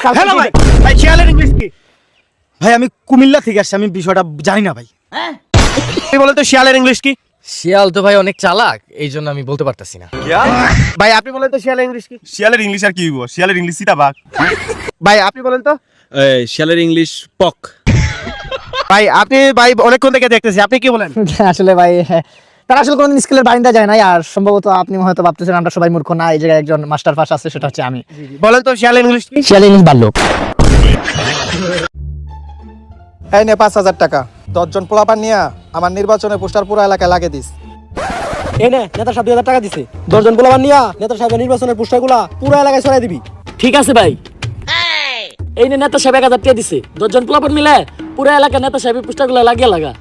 Hello ভাই, ভাই শিয়ালের ইংলিশ কি? ভাই আমি কুমিল্লা থেকে আসছি, আমি বিষয়টা জানি না ভাই। হ্যাঁ আপনি বলেন তো শিয়ালের ইংলিশ কি? শিয়াল তো ভাই অনেক চালাক, এই জন্য আমি বলতে পারতাছি না। ভাই আপনি বলেন তো শিয়ালের ইংলিশ কি? শিয়ালের ইংলিশ আর কি হইব? শিয়ালের ইংলিশ চিতাবাঘ। ভাই আপনি বলেন তো। শিয়ালের ইংলিশ পক। ভাই আপনি ভাই অনেকক্ষণ থেকে দেখতেছি, আপনি কি বলেন? আসলে ভাই তারা আসলে কোনদিন স্কুলের বারিন্দা যায় নাই, আর সম্ভবত আপনি হয়তো ভাবতেছেন আমরা সবাই মূর্খ না, এই জায়গায় একজন মাস্টার পাস আছে, সেটা হচ্ছে আমি। বলেন তো শিয়ালের ইংলিশ কি? শিয়াল ইংলিশ বাল্যক। এই নে 5,000 টাকা, 10 জন পোলাপান নিয়া আমার নির্বাচনের পোস্টার পুরো এলাকায় লাগিয়ে দিস। এই নে নেতা সাহেব 2,000 টাকা দিছে, 10 জন পোলাপান নিয়া নেতা সাহেবের নির্বাচনের পোস্টারগুলা পুরো এলাকায় ছড়াই দিবি। ঠিক আছে ভাই। এই নে নেতা সাহেব 1,000 টাকা দিছে, 10 জন পোলাপান মিলে পুরো এলাকায় নেতা সাহেবের পোস্টারগুলো লাগিয়ে লাগা।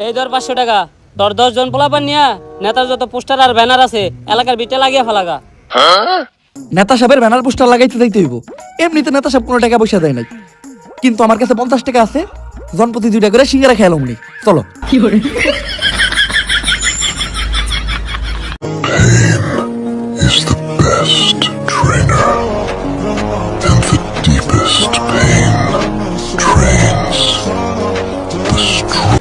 এই ধর 500 টাকা, তোর 10 জন পোলাপান নিয়া নেতার যত পোস্টার আর ব্যানার আছে এলাকার বিটে লাগিয়ে ফেলাগা। নেতা সাহেবের ব্যানার পোস্টার লাগাইতে যাইতে হইব। এমনিতে নেতা সাহেব কোনো টাকা পয়সা দেয় নাই, কিন্তু আমার কাছে 50 টাকা আছে, জনপ্রতি 2 টাকা করে সিঙ্গারা খেয়াল অমনি। চলো। Is the best trainer, and the deepest pain trains the strong.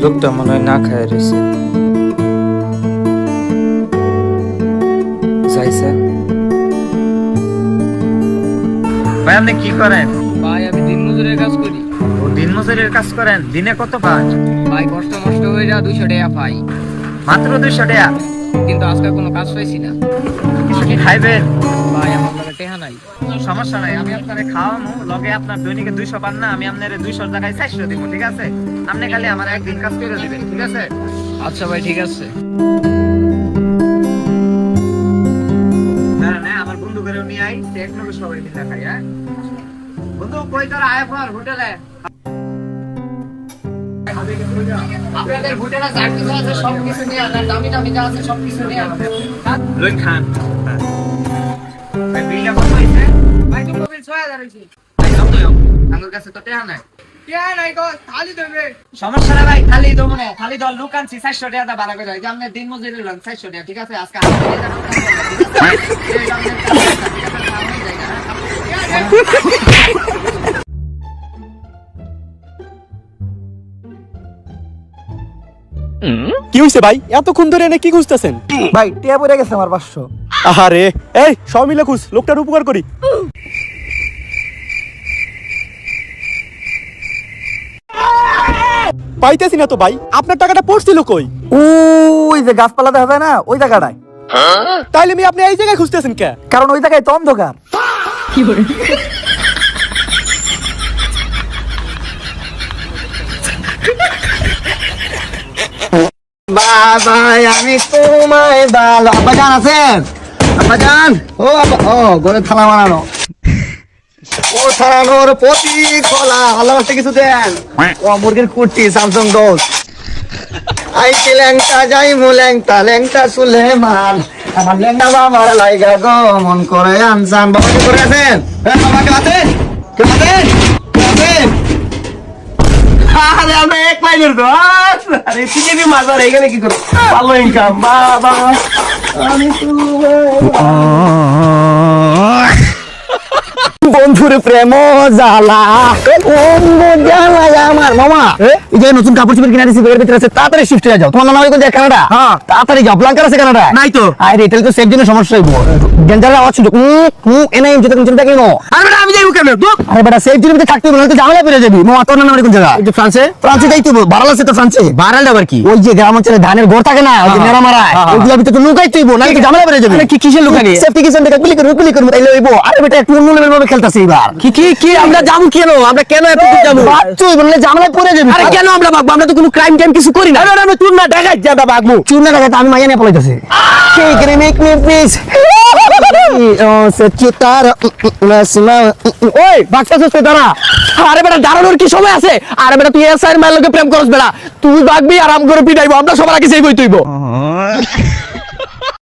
লোকটা মনে হয় না খায় রয়েছে। যাইছে ভাই আপনি কি করেন? ভাই আমি দিন মজুরের কাজ করি। ও দিন মজুরের কাজ করেন, দিনে কত পান? ভাই কষ্ট মষ্ট হয়ে যা 200 টাকা পাই। মাত্র 200 টাকা? কিন্তু আজকে কোনো কাজ পাইছি না। কিছু কি খাইবেন? ভাই আমার কাছে টাকা নাই। সমস্যা নাই, আমি আপনারে খাওয়ামু, লগে আপনার দৈনিকে 200 পান না, আমি আপনারে 200 জায়গায় 400 দিব, ঠিক আছে? আপনি খালি আমার একদিন কাজ করে দিবেন, ঠিক আছে? আচ্ছা ভাই ঠিক আছে। দাঁড়ান, আমার বন্ধু করে নিয়ে আই, একনগে সবাই মিলে খাই। হ্যাঁ বন্ধু, কই তোর আয় পর হোটেলে? আপনাদের হোটেলে যা কিছু আছে সব কিছু নিয়ে আনেন, দামি দামি যা আছে সব কিছু নিয়ে আনেন। লই খান। ভাই বিলটা কত হইছে? ভাই তো বিল 6000 হইছে। ভাই কত হইও? আমার কাছে তো টাকা নাই। টাকা নাই গো, খালি দেবে। সমস্যা নাই ভাই, খালি দেব না, খালি দল লোক আনছি 400 টাকা দা ভাড়া করে। এই যে আপনি দিন মজুরি লন 400 টাকা, ঠিক আছে? আজকে আপনি এই জায়গা কি হইছে ভাই, এতক্ষণ ধরে এনে কি খুঁজতেছেন? ভাই টিয়া পড়ে গেছে আমার 500। আহারে, এই সব মিলে খুঁজ, লোকটার উপকার করি। পাইতেছি না তো ভাই, আপনার টাকাটা পড়ছিল কই? ওই যে গাছপালা দেখা যায় না, ওই জায়গাটায়। তাইলে আপনি এই জায়গায় খুঁজতেছেন কে? কারণ ওই জায়গায় তো অন্ধকার। বাবা আমি তোমায় ভালো। আব্বাজান আছেন? আব্বাজান, ও আব্বা, ও ঘরে থালা বানানো, ও থালানোর প্রতি খোলা ভালোবাসতে কিছু দেন। ও মুরগির কুটি স্যামসাং দোষ। আইছি ল্যাংটা যাই মু ল্যাংটা ল্যাংটা সুলেমান, আমার ল্যাংটা বাবার লাইগা গো মন করে আনসান। বাবা কি করে আছেন? হ্যাঁ বাবা কে আছেন? কে আছেন? কে আছেন? আরে আমরা এক মাইলের তো। আরে ঠিক আছে, মাজার এখানে কি করো? ভালো ইনকাম বাবা। আমি বন্ধুরে প্রেম জ্বালা, বন্ধু জ্বালা আমার মামা। এই যে নতুন কাপড় চোপড় কিনা দিছি, বেগের ভিতরে আছে, তাড়াতাড়ি শিফট হয়ে যাও। তোমার নাম কোন জায়গা? কানাডা। হ্যাঁ তাড়াতাড়ি যাও, প্লাঙ্কার আছে কানাডা। নাই তো। আরে এটা তো সেফ জন্য সমস্যা হইব, ডেঞ্জারের আওয়াজ শুনছো। এনে যদি কোন চিন্তা কেন? আরে বেটা আমি যাইব কেন? আরে বেটা সেফ জন্য থাকতে হবে, না তো ঝামেলা পড়ে যাবি। মামা তোর নাম কোন জায়গা? এই যে ফ্রান্সে। ফ্রান্সে যাইতে হবে, বারাল আছে তো ফ্রান্সে। বারাল আবার কি? ওই যে গ্রাম অঞ্চলে ধানের ঘর থাকে না, ওই যে মেরা মারা, ওইগুলোর ভিতরে তো লুকাইতে হইব, না তো ঝামেলা পড়ে যাবে। আরে কি কিসের লুকানি? সেফটি কিসের টাকা গুলি করব তাইলে হইব। আরে বেটা একটু অন্য লেভেল ভাবে খেলতাছে এবার। কি কি কি আমরা যাবো কেন? আমরা কেন এত দূর যাবো? বাচ্চু বললে ঝামেলায় পড়ে যাবি। আরে কেন আমরা ভাগবো? আমরা তো কোনো ক্রাইম টাইম কিছু করি না। আরে আমি চুর না ঢাকায় যাবা ভাগবো। চুর না ঢাকায় আমি মাইয়া নিয়ে পলাইতাছি। সেই করে মেক মি প্লিজ। ও সচিতার নাসমা। ওই বাচ্চা সুস্থ দাঁড়া। আরে বেটা দাঁড়ানোর কি সময় আছে? আরে বেটা তুই এসআই এর মায়ের লগে প্রেম করছ বেটা, তুই ভাগবি আর আম করে পিটাইবো, আমরা সবার আগে সেই বই তুইবো।